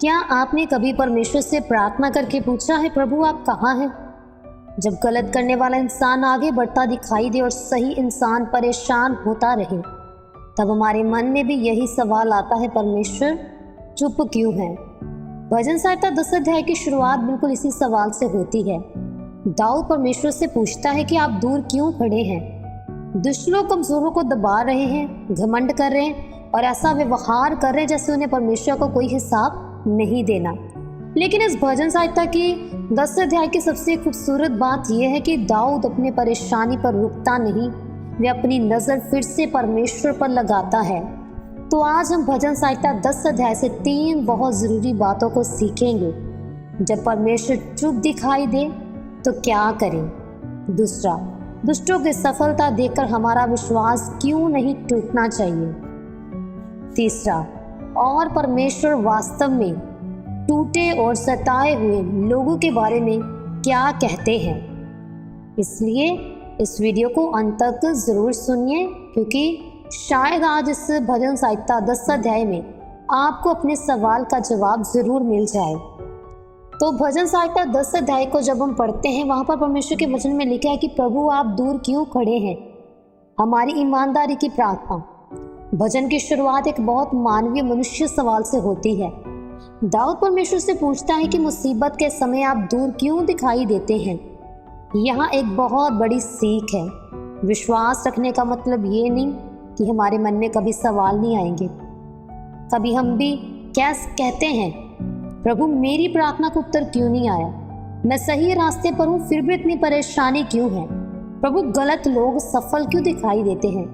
क्या आपने कभी परमेश्वर से प्रार्थना करके पूछा है, प्रभु आप कहाँ हैं? जब गलत करने वाला इंसान आगे बढ़ता दिखाई दे और सही इंसान परेशान होता रहे, तब हमारे मन में भी यही सवाल आता है, परमेश्वर चुप क्यों है? भजन संहिता 10 अध्याय की शुरुआत बिल्कुल इसी सवाल से होती है। दाऊद परमेश्वर से पूछता है कि आप दूर क्यों खड़े हैं? दुष्ट लोग कमजोरों को दबा रहे हैं, घमंड कर रहे हैं और ऐसा व्यवहार कर रहे हैं जैसे उन्हें परमेश्वर को कोई हिसाब नहीं देना। लेकिन इस भजन संहिता की 10 अध्याय की सबसे खूबसूरत बात यह है कि दाऊद अपने परेशानी पर रुकता नहीं, वे अपनी नज़र फिर से परमेश्वर पर लगाता है। तो आज हम भजन संहिता 10 अध्याय से 3 बहुत ज़रूरी बातों को सीखेंगे। जब परमेश्वर चुप दिखाई दे तो क्या करें? दूसरा, दुष्टों की सफलता देखकर हमारा विश्वास क्यों नहीं टूटना चाहिए? तीसरा, और परमेश्वर वास्तव में टूटे और सताए हुए लोगों के बारे में क्या कहते हैं? इसलिए इस वीडियो को अंत तक ज़रूर सुनिए, क्योंकि शायद आज इस भजन संहिता 10 अध्याय में आपको अपने सवाल का जवाब ज़रूर मिल जाए। तो भजन संहिता 10 अध्याय को जब हम पढ़ते हैं, वहाँ पर परमेश्वर के वचन में लिखा है कि प्रभु आप दूर क्यों खड़े हैं? हमारी ईमानदारी की प्रार्थना। भजन की शुरुआत एक बहुत मानवीय मनुष्य सवाल से होती है। दाऊद परमेश्वर से पूछता है कि मुसीबत के समय आप दूर क्यों दिखाई देते हैं? यहाँ एक बहुत बड़ी सीख है। विश्वास रखने का मतलब ये नहीं कि हमारे मन में कभी सवाल नहीं आएंगे। कभी हम भी कहते हैं, प्रभु मेरी प्रार्थना का उत्तर क्यों नहीं आया? मैं सही रास्ते पर हूँ फिर भी इतनी परेशानी क्यों है? प्रभु गलत लोग सफल क्यों दिखाई देते हैं?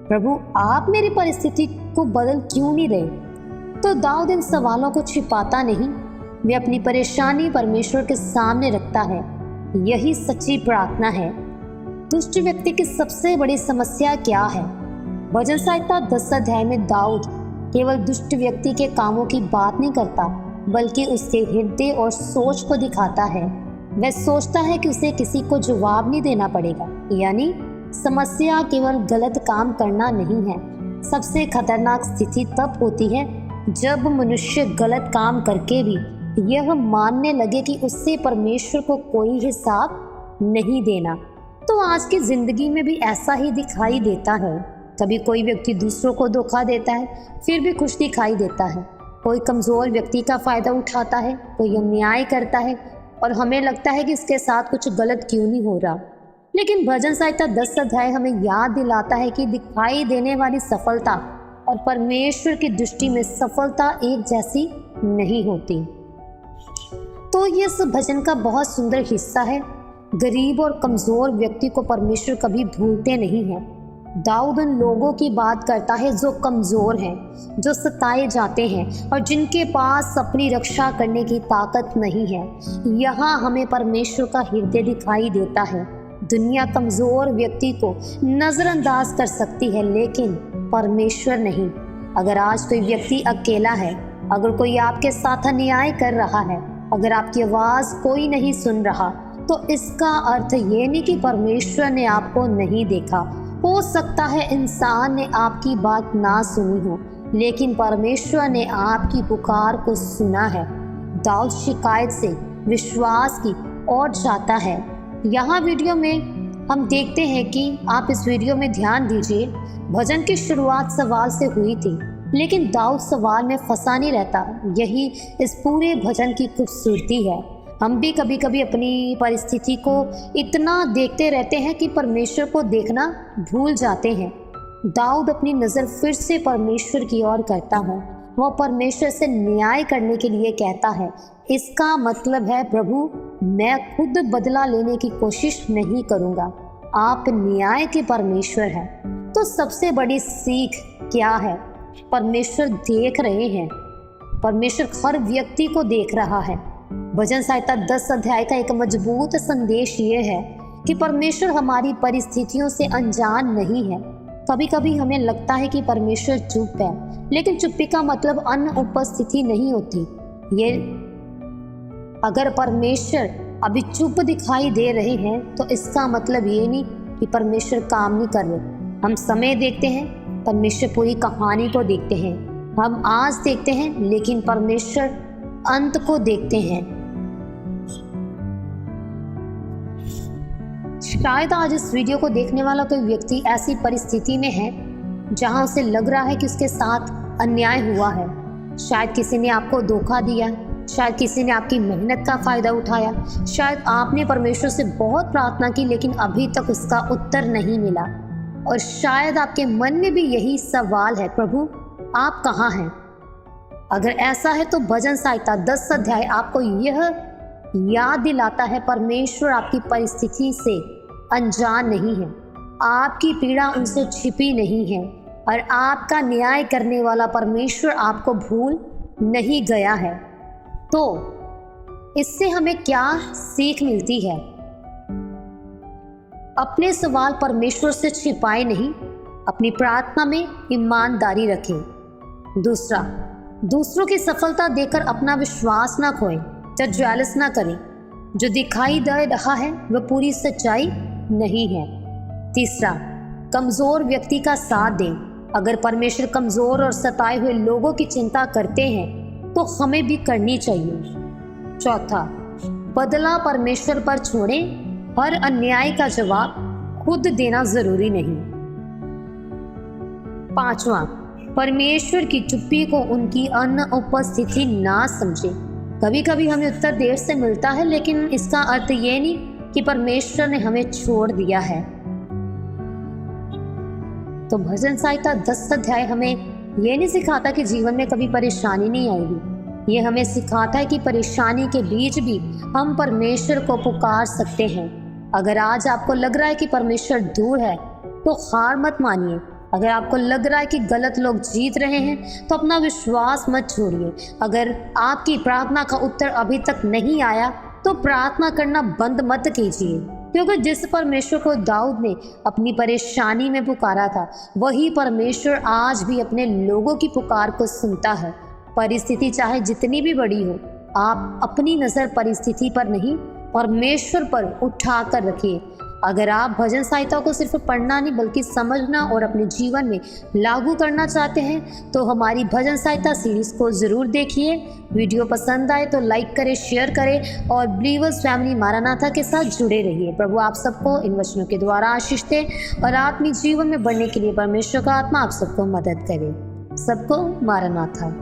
प्रभु आप मेरी परिस्थिति को बदल क्यों नहीं रहे? तो दाऊद इन सवालों को छिपाता नहीं, वे अपनी परेशानी परमेश्वर के सामने रखता है। यही सच्ची प्रार्थना है। दुष्ट व्यक्ति की सबसे बड़ी समस्या क्या है? भजन संहिता 10 अध्याय में दाऊद केवल दुष्ट व्यक्ति के कामों की बात नहीं करता, बल्कि उसके हृदय और सोच को दिखाता है। वह सोचता है कि उसे किसी को जवाब नहीं देना पड़ेगा। यानी समस्या केवल गलत काम करना नहीं है। सबसे खतरनाक स्थिति तब होती है जब मनुष्य गलत काम करके भी यह मानने लगे कि उससे परमेश्वर को कोई हिसाब नहीं देना। तो आज की जिंदगी में भी ऐसा ही दिखाई देता है। कभी कोई व्यक्ति दूसरों को धोखा देता है फिर भी खुश दिखाई देता है। कोई कमज़ोर व्यक्ति का फ़ायदा उठाता है, कोई अन्याय करता है और हमें लगता है कि इसके साथ कुछ गलत क्यों नहीं हो रहा। लेकिन भजन संहिता 10 अध्याय हमें याद दिलाता है कि दिखाई देने वाली सफलता और परमेश्वर की दृष्टि में सफलता एक जैसी नहीं होती। तो ये इस भजन का बहुत सुंदर हिस्सा है। गरीब और कमज़ोर व्यक्ति को परमेश्वर कभी भूलते नहीं हैं। दाऊद उन लोगों की बात करता है जो कमज़ोर हैं, जो सताए जाते हैं और जिनके पास अपनी रक्षा करने की ताकत नहीं है। यहाँ हमें परमेश्वर का हृदय दिखाई देता है। दुनिया कमज़ोर व्यक्ति को नज़रअंदाज कर सकती है, लेकिन परमेश्वर नहीं। अगर आज कोई व्यक्ति अकेला है, अगर कोई आपके साथ अन्याय कर रहा है, अगर आपकी आवाज़ कोई नहीं सुन रहा, तो इसका अर्थ ये नहीं कि परमेश्वर ने आपको नहीं देखा। हो सकता है इंसान ने आपकी बात ना सुनी हो, लेकिन परमेश्वर ने आपकी पुकार को सुना है। दाऊद शिकायत से विश्वास की ओर जाता है। यहाँ वीडियो में हम देखते हैं कि आप इस वीडियो में ध्यान दीजिए, भजन की शुरुआत सवाल से हुई थी, लेकिन दाऊद सवाल में फंसा नहीं रहता। यही इस पूरे भजन की खूबसूरती है। हम भी कभी कभी अपनी परिस्थिति को इतना देखते रहते हैं कि परमेश्वर को देखना भूल जाते हैं। दाऊद अपनी नज़र फिर से परमेश्वर की ओर करता है। वह परमेश्वर से न्याय करने के लिए कहता है। इसका मतलब है, प्रभु मैं खुद बदला लेने की कोशिश नहीं करूँगा, आप न्याय के परमेश्वर हैं। तो सबसे बड़ी सीख क्या है? परमेश्वर देख रहे हैं। परमेश्वर हर व्यक्ति को देख रहा है। भजन संहिता 10 अध्याय का एक मजबूत संदेश ये है कि परमेश्वर हमारी परिस्थितियों से अनजान नहीं है। कभी कभी हमें लगता है कि परमेश्वर चुप है, लेकिन चुप्पी का मतलब अनुपस्थिति नहीं होती। ये अगर परमेश्वर अभी चुप दिखाई दे रहे हैं तो इसका मतलब ये नहीं कि परमेश्वर काम नहीं कर रहे। हम समय देखते हैं, परमेश्वर पूरी कहानी को देखते हैं। हम आज देखते हैं, लेकिन परमेश्वर अंत को देखते हैं। शायद आज इस वीडियो को देखने वाला कोई व्यक्ति ऐसी परिस्थिति में है जहां उसे लग रहा है कि उसके साथ अन्याय हुआ है। शायद किसी ने आपको धोखा दिया, शायद किसी ने आपकी मेहनत का फ़ायदा उठाया, शायद आपने परमेश्वर से बहुत प्रार्थना की लेकिन अभी तक उसका उत्तर नहीं मिला। और शायद आपके मन में भी यही सवाल है, प्रभु आप कहाँ हैं? अगर ऐसा है तो भजन संहिता 10 अध्याय आपको यह याद दिलाता है, परमेश्वर आपकी परिस्थिति से अनजान नहीं है, आपकी पीड़ा उनसे छिपी नहीं है और आपका न्याय करने वाला परमेश्वर आपको भूल नहीं गया है। तो इससे हमें क्या सीख मिलती है? अपने सवाल परमेश्वर से छिपाए नहीं, अपनी प्रार्थना में ईमानदारी रखें। दूसरा, दूसरों की सफलता देखकर अपना विश्वास ना खोएं, जजेलस ना करें। जो दिखाई दे रहा है वह पूरी सच्चाई नहीं है। तीसरा, कमज़ोर व्यक्ति का साथ दें। अगर परमेश्वर कमज़ोर और सताए हुए लोगों की चिंता करते हैं तो हमें भी करनी चाहिए। चौथा, बदला परमेश्वर पर छोड़ें, हर अन्याय का जवाब खुद देना जरूरी नहीं। पांचवा, परमेश्वर की चुप्पी को उनकी अनुपस्थिति ना समझें। कभी कभी हमें उत्तर देर से मिलता है लेकिन इसका अर्थ ये नहीं कि परमेश्वर ने हमें छोड़ दिया है। तो भजन संहिता 10 अध्याय हमें यह नहीं सिखाता कि जीवन में कभी परेशानी नहीं आएगी। ये हमें सिखाता है कि परेशानी के बीच भी हम परमेश्वर को पुकार सकते हैं। अगर आज आपको लग रहा है कि परमेश्वर दूर है तो हार मत मानिए। अगर आपको लग रहा है कि गलत लोग जीत रहे हैं तो अपना विश्वास मत छोड़िए। अगर आपकी प्रार्थना का उत्तर अभी तक नहीं आया तो प्रार्थना करना बंद मत कीजिए, क्योंकि जिस परमेश्वर को दाऊद ने अपनी परेशानी में पुकारा था वही परमेश्वर आज भी अपने लोगों की पुकार को सुनता है। परिस्थिति चाहे जितनी भी बड़ी हो, आप अपनी नज़र परिस्थिति पर नहीं परमेश्वर पर उठा कर रखिए। अगर आप भजन संहिता को सिर्फ पढ़ना नहीं बल्कि समझना और अपने जीवन में लागू करना चाहते हैं तो हमारी भजन संहिता सीरीज को ज़रूर देखिए। वीडियो पसंद आए तो लाइक करें, शेयर करें और बिलीवर्स फैमिली मारानाथा के साथ जुड़े रहिए। प्रभु आप सबको इन वचनों के द्वारा आशीष दे और आत्मिक जीवन में बढ़ने के लिए परमेश्वर का आत्मा आप सबको मदद करे। सबको मारानाथा।